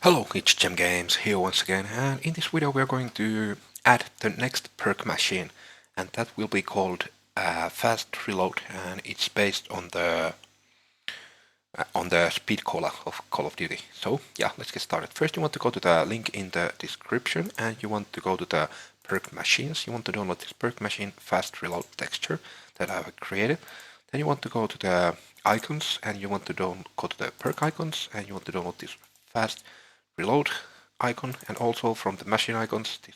Hello, it's Gem Games here once again, and in this video we are going to add the next perk machine, and that will be called Fast Reload, and it's based on the speed cola of Call of Duty. So yeah, let's get started. First, you want to go to the link in the description, and you want to go to the perk machines. You want to download this perk machine Fast Reload texture that I've created. Then you want to go to the icons, and you want to go to the perk icons, and you want to download this Fast Reload icon, and also from the machine icons this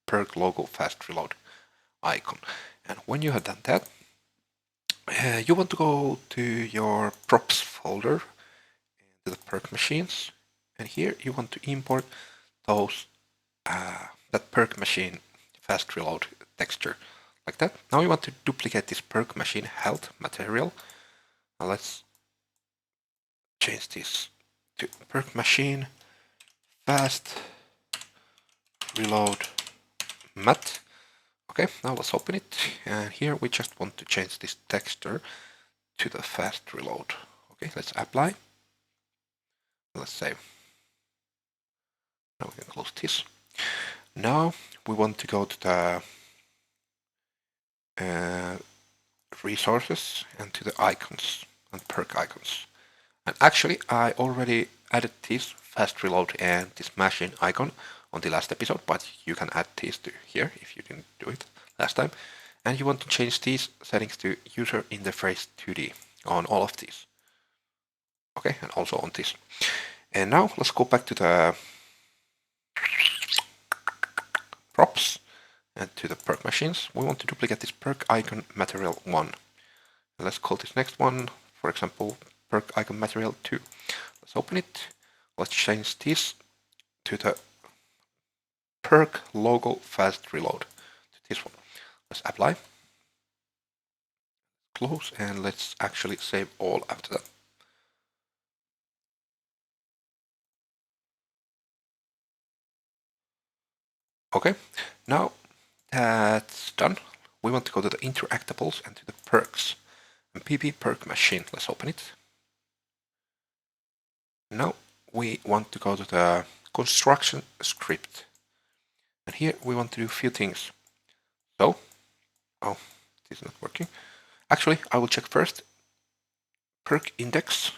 perk logo Fast Reload icon. And when you have done that, you want to go to your props folder to the perk machines, and here you want to import those that perk machine Fast Reload texture like that. Now you want to duplicate this perk machine health material. Now let's change this to perk machine Fast Reload mat. Okay, now let's open it, and here we just want to change this texture to the Fast Reload. Okay, let's apply. Let's save. Now we can close this. Now we want to go to the resources and to the icons and perk icons. And actually, I already added this Fast Reload and this machine icon on the last episode, but you can add these to here if you didn't do it last time. And you want to change these settings to user interface 2D on all of these. Okay, and also on this. And now let's go back to the props and to the perk machines. We want to duplicate this perk icon material 1. And let's call this next one, for example, perk icon material 2. Let's open it. Let's change this to the perk logo Fast Reload, to this one. Let's apply, close, and let's actually save all after that. Okay, now that's done. We want to go to the interactables and to the perks. And PP perk machine, let's open it. Now we want to go to the construction script. And here we want to do a few things. So, oh, this is not working. Actually, I will check first. Perk index.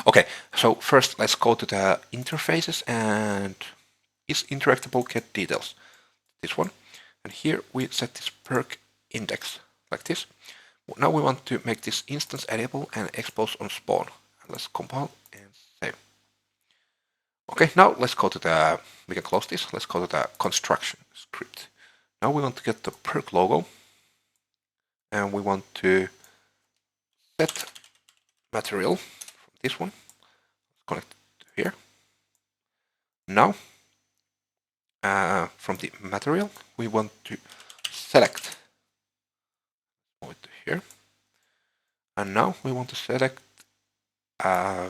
Okay, so first let's go to the interfaces and is interactable get details. This one. And here we set this perk index like this. Now we want to make this instance editable and expose on spawn. And let's compile and save. Okay, now let's go to the, we can close this, let's go to the construction script. Now we want to get the perk logo, and we want to set material from this one, connect to here. Now, from the material, we want to select, move it to here, and now we want to select,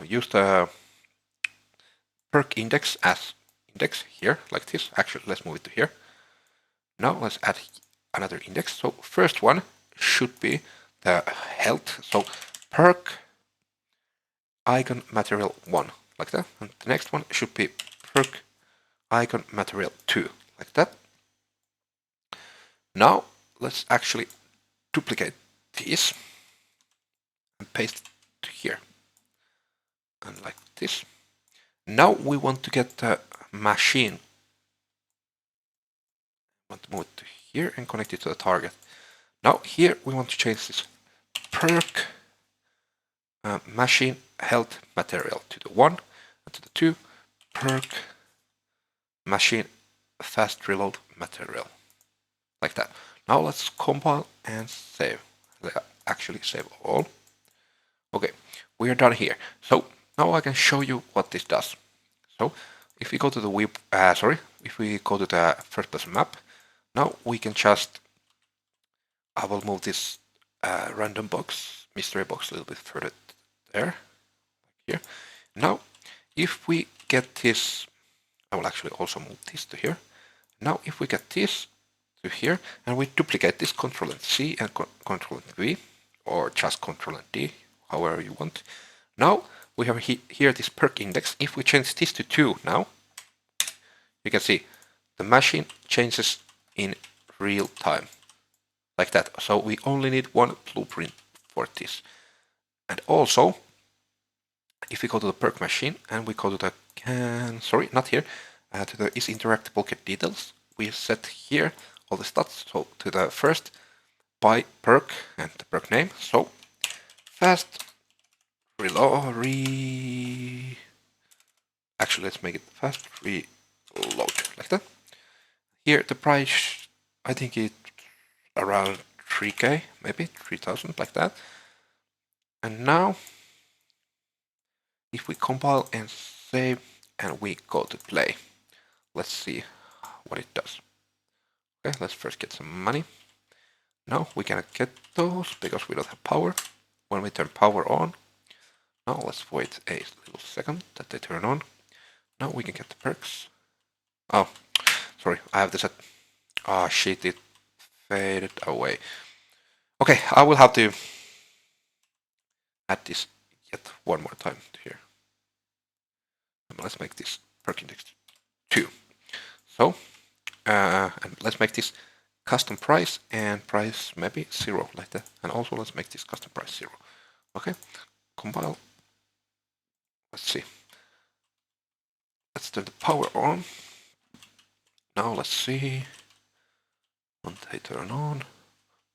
use the perk index as index here, like this. Actually, let's move it to here. Now let's add another index. So first one should be the health. So perk icon material 1, like that. And the next one should be perk icon material 2, like that. Now let's actually duplicate these and paste it to here. And like this. Now we want to get the machine. I want to move it to here and connect it to the target. Now here we want to change this perk machine health material to the 1 and to the 2 perk machine fast reload material, like that. Now let's compile and save. Actually save all. Okay, we are done here. So now I can show you what this does. So if we go to the if we go to the first person map, now we can just, I will move this random box, mystery box a little bit further there, like here. Now, if we get this, I will actually also move this to here. Now, if we get this to here, and we duplicate this, Ctrl and C and Ctrl and V, or just Ctrl and D, however you want. Now, we have here this perk index. If we change this to 2 now, you can see the machine changes in real time, like that. So we only need one blueprint for this. And also, if we go to the PERK machine and we go to the sorry, not here, to the is interactable get details, we set here all the stats. So to the first by PERK and the PERK name. So fast reload, actually let's make it fast reload, like that. Here the price, I think it's around 3k, maybe 3000, like that. And now if we compile and save and we go to play, let's see what it does. Okay, let's first get some money. Now we cannot get those because we don't have power. When we turn power on, now let's wait a little second that they turn on. Now we can get the perks. Oh, sorry, I have this at... Ah, shit, it faded away. Okay, I will have to add this yet one more time to here. Let's make this perk index 2. So, and let's make this custom price and price maybe 0, like that. And also let's make this custom price 0. Okay, compile. Let's see. Let's turn the power on. Now let's see. When they turn on.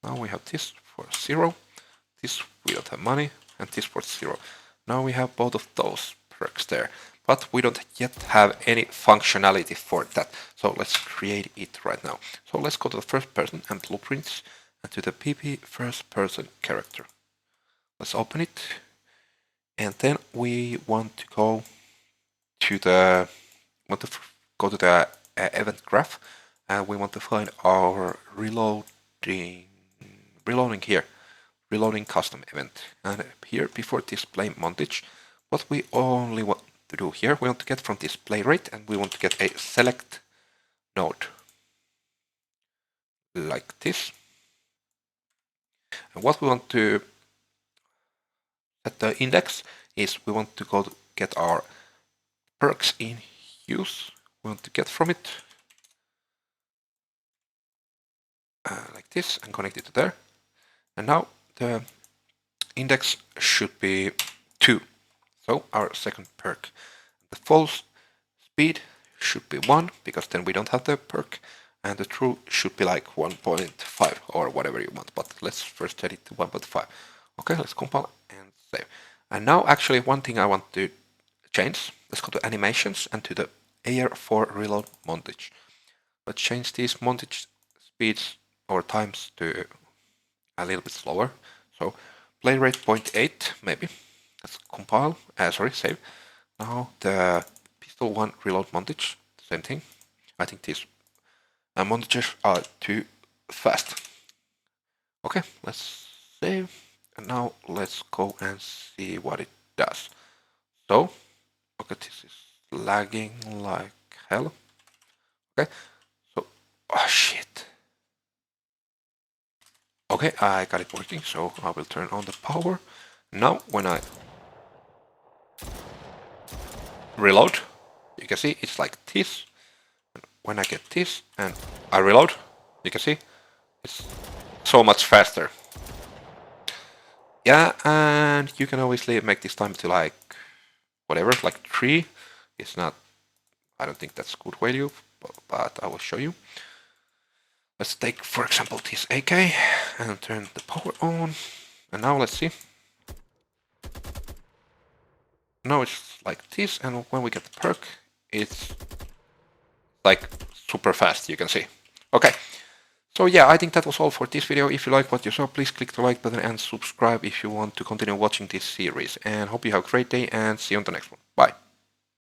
Now we have this for 0. This we don't have money, and this for 0. Now we have both of those perks there, but we don't yet have any functionality for that. So let's create it right now. So let's go to the first person and blueprints and to the PP first person character. Let's open it. And then we want to go to the event graph, and we want to find our reloading here. Reloading custom event, and here before display montage, what we only want to do here, we want to get from display rate, and we want to get a select node like this. And what we want to set the index is we want to go to get our perks in use. We want to get from it like this and connect it to there. And now the index should be 2. So our second perk. The false speed should be 1 because then we don't have the perk, and the true should be like 1.5 or whatever you want, but let's first set it to 1.5. Okay, let's compile and save. And now actually one thing I want to change, let's go to animations and to the AR4 reload montage. Let's change these montage speeds or times to a little bit slower. So play rate 0.8 maybe. Let's compile, save. Now the pistol 1 reload montage, same thing. I think these montages are too fast. Okay, let's save. And now let's go and see what it does. So, okay, this is lagging like hell. Okay, so, oh shit. Okay, I got it working, so I will turn on the power. Now, when I reload, you can see it's like this. When I get this and I reload, you can see it's so much faster. Yeah, and you can obviously make this time to like whatever, like 3. It's not, I don't think that's good value, but I will show you. Let's take, for example, this AK and turn the power on. And now let's see. Now it's like this, and when we get the perk, it's like super fast, you can see. Okay, so yeah, I think that was all for this video. If you like what you saw, please click the like button and subscribe if you want to continue watching this series. And hope you have a great day, and see you on the next one.